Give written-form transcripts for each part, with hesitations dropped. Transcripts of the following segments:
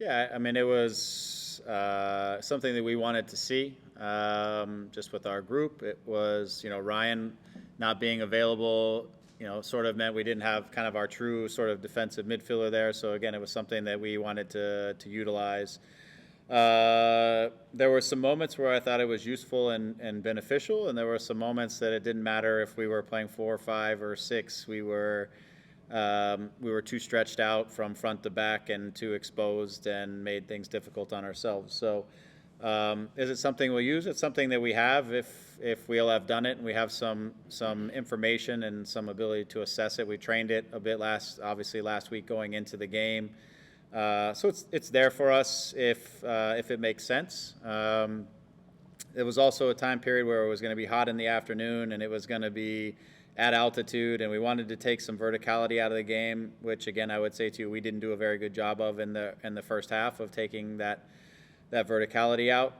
Yeah, I mean, it was something that we wanted to see just with our group. It was, Ryan not being available, sort of meant we didn't have kind of our true sort of defensive midfielder there. So, again, it was something that we wanted to utilize. There were some moments where I thought it was useful and beneficial, and there were some moments that it didn't matter if we were playing 4, 5, or 6. We were too stretched out from front to back and too exposed and made things difficult on ourselves. So, is it something we'll use? It's something that we have if we'll have done it and we have some information and some ability to assess it. We trained it a bit obviously last week going into the game. So it's there for us if it makes sense. It was also a time period where it was going to be hot in the afternoon and it was going to be at altitude, and we wanted to take some verticality out of the game, which again I would say to you we didn't do a very good job of in the first half of taking that verticality out.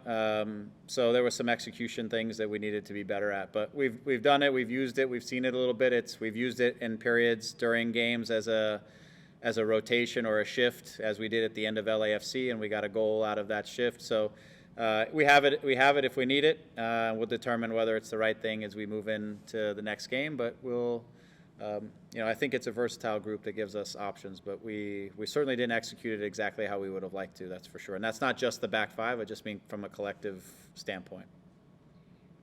So there were some execution things that we needed to be better at, but we've done it, we've used it, we've seen it a little bit. We've used it in periods during games as a rotation or a shift, as we did at the end of LAFC, and we got a goal out of that shift. So we have it if we need it. We'll determine whether it's the right thing as we move into the next game. But I think it's a versatile group that gives us options. But we certainly didn't execute it exactly how we would have liked to. That's for sure. And that's not just the back five. I just mean from a collective standpoint.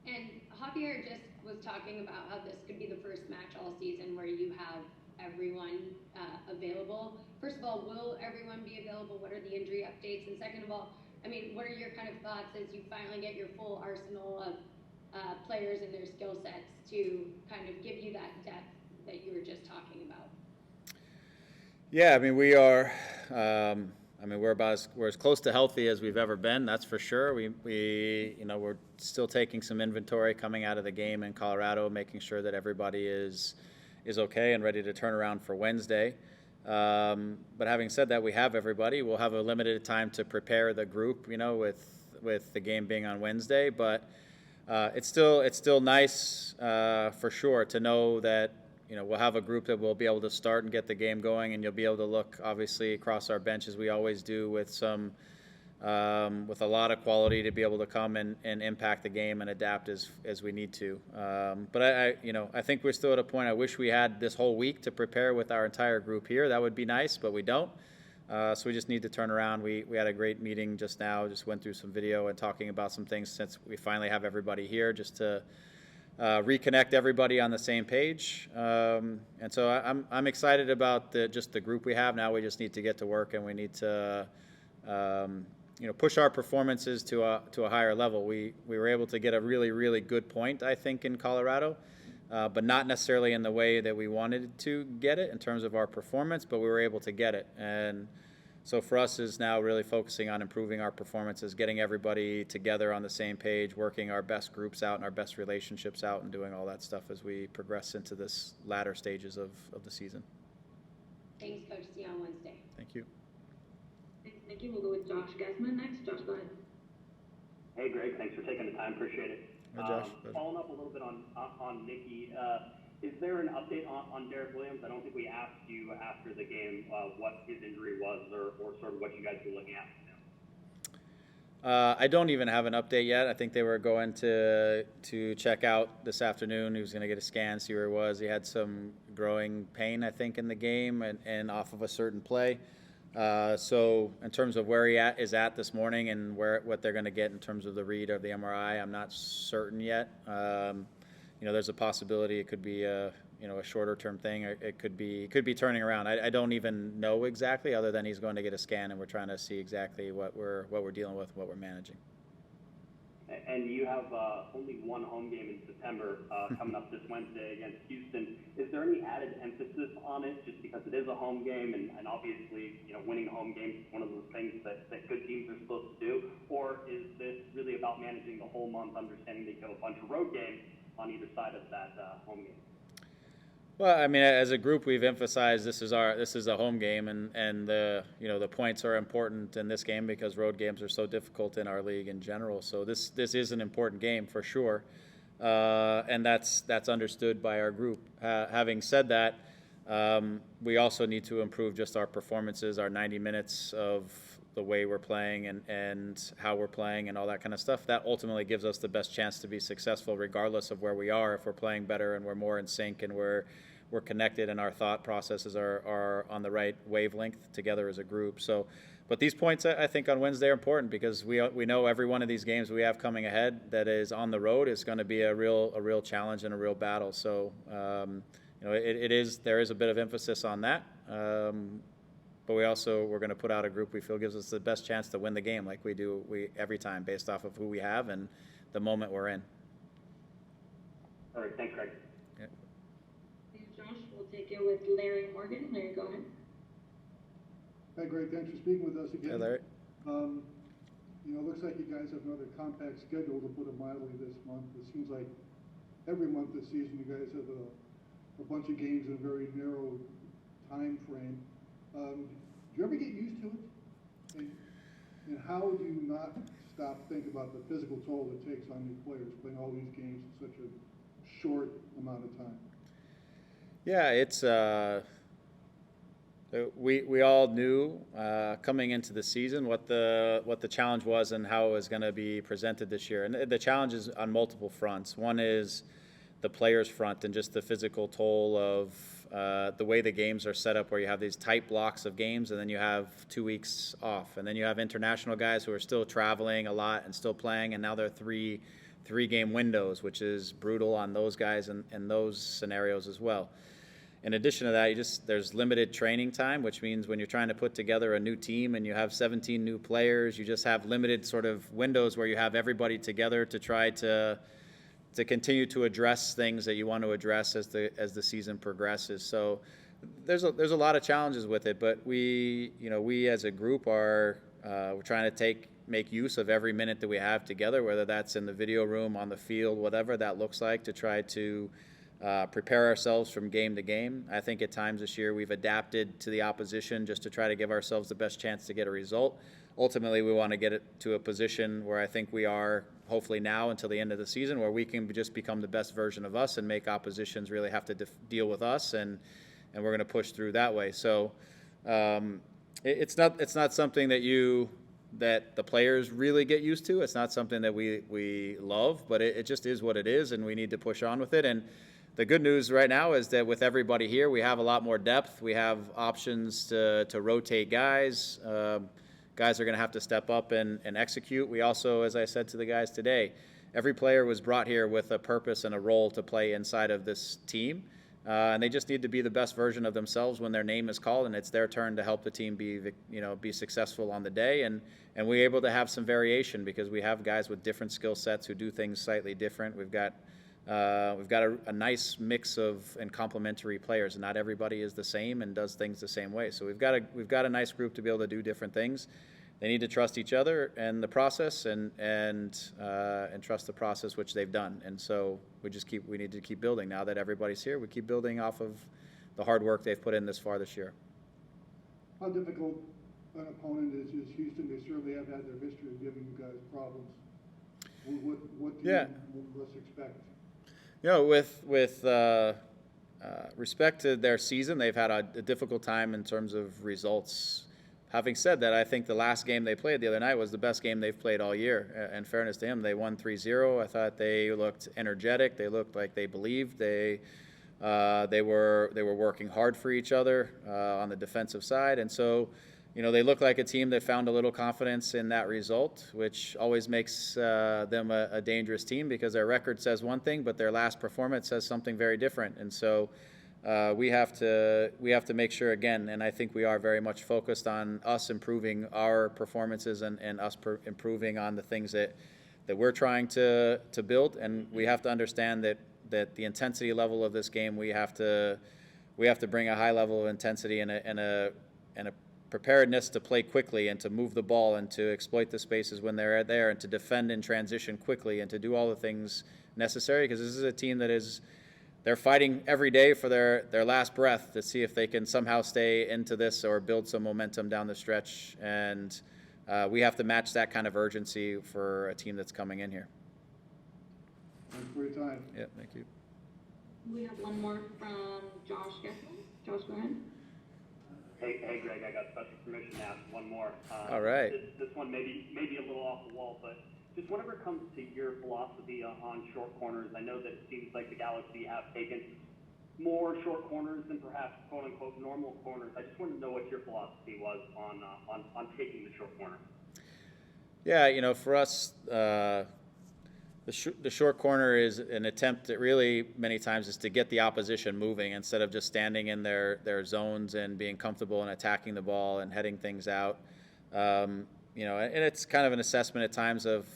And Javier just was talking about how this could be the first match all season where you have everyone available. First of all, will everyone be available? What are the injury updates? And second of all, I mean, what are your kind of thoughts as you finally get your full arsenal of players and their skill sets to kind of give you that depth that you were just talking about? Yeah, I mean, we're as close to healthy as we've ever been. That's for sure. We're still taking some inventory coming out of the game in Colorado, making sure that everybody is okay and ready to turn around for Wednesday. But having said that, we have everybody. We'll have a limited time to prepare the group, with the game being on Wednesday. But it's still nice for sure to know that we'll have a group that will be able to start and get the game going, and you'll be able to look obviously across our bench as we always do with a lot of quality to be able to come and impact the game and adapt as we need to. But I think we're still at a point. I wish we had this whole week to prepare with our entire group here. That would be nice, but we don't. So we just need to turn around. We had a great meeting just now. Just went through some video and talking about some things since we finally have everybody here, just to reconnect everybody on the same page. And so I'm excited about just the group we have now. We just need to get to work, and we need to push our performances to a higher level. We were able to get a really, really good point, I think, in Colorado, but not necessarily in the way that we wanted to get it in terms of our performance, but we were able to get it. And so for us is now really focusing on improving our performances, getting everybody together on the same page, working our best groups out and our best relationships out, and doing all that stuff as we progress into this latter stages of the season. Thanks, Coach. See you on Wednesday. Thank you. Thanks, Nikki. We'll go with Josh Gesman next. Josh, go ahead. Hey, Greg. Thanks for taking the time. Appreciate it. Hi, Josh. Following up a little bit on Nikki, is there an update on Derek Williams? I don't think we asked you after the game what his injury was or sort of what you guys were looking at. I don't even have an update yet. I think they were going to check out this afternoon. He was going to get a scan, see where he was. He had some growing pain, I think, in the game and off of a certain play. So in terms of where he is at this morning and what they're going to get in terms of the read of the MRI, I'm not certain yet. There's a possibility it could be a shorter term thing. Or it could be turning around. I don't even know exactly, other than he's going to get a scan, and we're trying to see exactly what we're dealing with, what we're managing. And you have only one home game in September coming up this Wednesday against Houston. Is there any added emphasis on it just because it is a home game and obviously, winning home games is one of those things that good teams are supposed to do? Or is this really about managing the whole month, understanding that you have a bunch of road games on either side of that home game? Well, I mean, as a group, we've emphasized this is a home game, and the points are important in this game because road games are so difficult in our league in general. So this is an important game for sure, and that's understood by our group. Having said that, We also need to improve just our performances, our 90 minutes of the way we're playing and how we're playing and all that kind of stuff. That ultimately gives us the best chance to be successful regardless of where we are. If we're playing better and we're more in sync and we're connected and our thought processes are on the right wavelength together as a group. So, but these points I think on Wednesday are important because we know every one of these games we have coming ahead that is on the road is going to be a real challenge and a real battle. So you know, there is a bit of emphasis on that. But we're going to put out a group we feel gives us the best chance to win the game, like we do every time, based off of who we have and the moment we're in. All right, thanks, Greg. Yeah. Thanks, Josh. We'll take it with Larry Morgan. Larry, go ahead. Hi, Greg. Thanks for speaking with us again. Hey, Larry. You know, it looks like you guys have another compact schedule, to put it mildly, this month. It seems like every month this season you guys have a bunch of games in a very narrow time frame. Do you ever get used to it? And how do you not stop thinking about the physical toll it takes on these players playing all these games in such a short amount of time? Yeah, it's we all knew coming into the season what the challenge was and how it was going to be presented this year. And the challenge is on multiple fronts. One is the players' front and just the physical toll of the way the games are set up, where you have these tight blocks of games and then you have 2 weeks off, and then you have international guys who are still traveling a lot and still playing, and now they're three game windows, which is brutal on those guys and those scenarios as well. In addition to that, there's limited training time, which means when you're trying to put together a new team and you have 17 new players, you just have limited sort of windows where you have everybody together to try to continue to address things that you want to address as the season progresses. So there's a lot of challenges with it, but we as a group we're trying to make use of every minute that we have together, whether that's in the video room, on the field, whatever that looks like, to try to prepare ourselves from game to game. I think at times this year we've adapted to the opposition just to try to give ourselves the best chance to get a result. Ultimately, we want to get it to a position where I think we are, hopefully now until the end of the season, where we can just become the best version of us and make oppositions really have to deal with us, and we're going to push through that way. So it's not something that the players really get used to. It's not something that we love, but it just is what it is, and we need to push on with it. And the good news right now is that with everybody here, we have a lot more depth. We have options to rotate guys. Guys are going to have to step up and execute. We also, as I said to the guys today, every player was brought here with a purpose and a role to play inside of this team. And they just need to be the best version of themselves when their name is called and it's their turn to help the team be successful on the day. And we're able to have some variation because we have guys with different skill sets who do things slightly different. We've got a nice mix and complementary players, and not everybody is the same and does things the same way. So we've got a nice group to be able to do different things. They need to trust each other and the process, and trust the process, which they've done. And so we need to keep building. Now that everybody's here, we keep building off of the hard work they've put in this far this year. How difficult an opponent is Houston? They certainly have had their history of giving you guys problems. What do you expect? You know, with respect to their season, they've had a difficult time in terms of results. Having said that, I think the last game they played the other night was the best game they've played all year. In fairness to him, they won 3-0. I thought they looked energetic. They looked like they believed. They were working hard for each other on the defensive side, and so they look like a team that found a little confidence in that result, which always makes them a dangerous team because their record says one thing, but their last performance says something very different. And so we have to make sure again, and I think we are very much focused on us improving our performances and us improving on the things that we're trying to build. And we have to understand that the intensity level of this game, we have to bring a high level of intensity and a preparedness to play quickly and to move the ball and to exploit the spaces when they're there and to defend in transition quickly and to do all the things necessary, because this is a team they're fighting every day for their last breath to see if they can somehow stay into this or build some momentum down the stretch. And we have to match that kind of urgency for a team that's coming in here. Thanks for your time. Yeah, thank you. We have one more from Josh Gessman. Josh, go ahead. Hey, Greg, I got special permission to ask one more. All right. This one may be a little off the wall, but just whenever it comes to your philosophy on short corners, I know that it seems like the Galaxy have taken more short corners than perhaps quote unquote normal corners. I just wanted to know what your philosophy was on taking the short corner. Yeah, you know, for us, the short corner is an attempt that really many times is to get the opposition moving instead of just standing in their zones and being comfortable and attacking the ball and heading things out. You know, and it's kind of an assessment at times of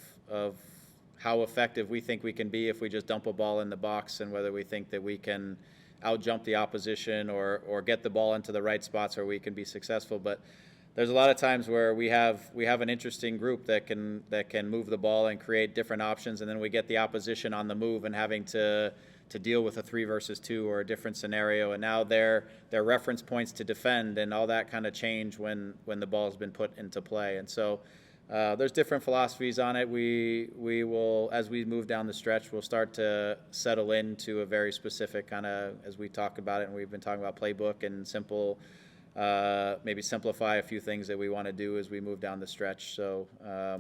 how effective we think we can be if we just dump a ball in the box, and whether we think that we can out-jump the opposition or get the ball into the right spots where we can be successful. But there's a lot of times where we have an interesting group that can move the ball and create different options, and then we get the opposition on the move and having to deal with a 3 versus 2 or a different scenario, and now their reference points to defend and all that kind of change when the ball has been put into play. And so there's different philosophies on it. We will, as we move down the stretch, we'll start to settle into a very specific kind of, as we talk about it, and we've been talking about playbook and simple. Maybe simplify a few things that we want to do as we move down the stretch. So,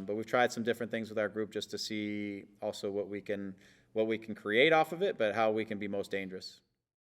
but we've tried some different things with our group just to see also what we can create off of it, but how we can be most dangerous.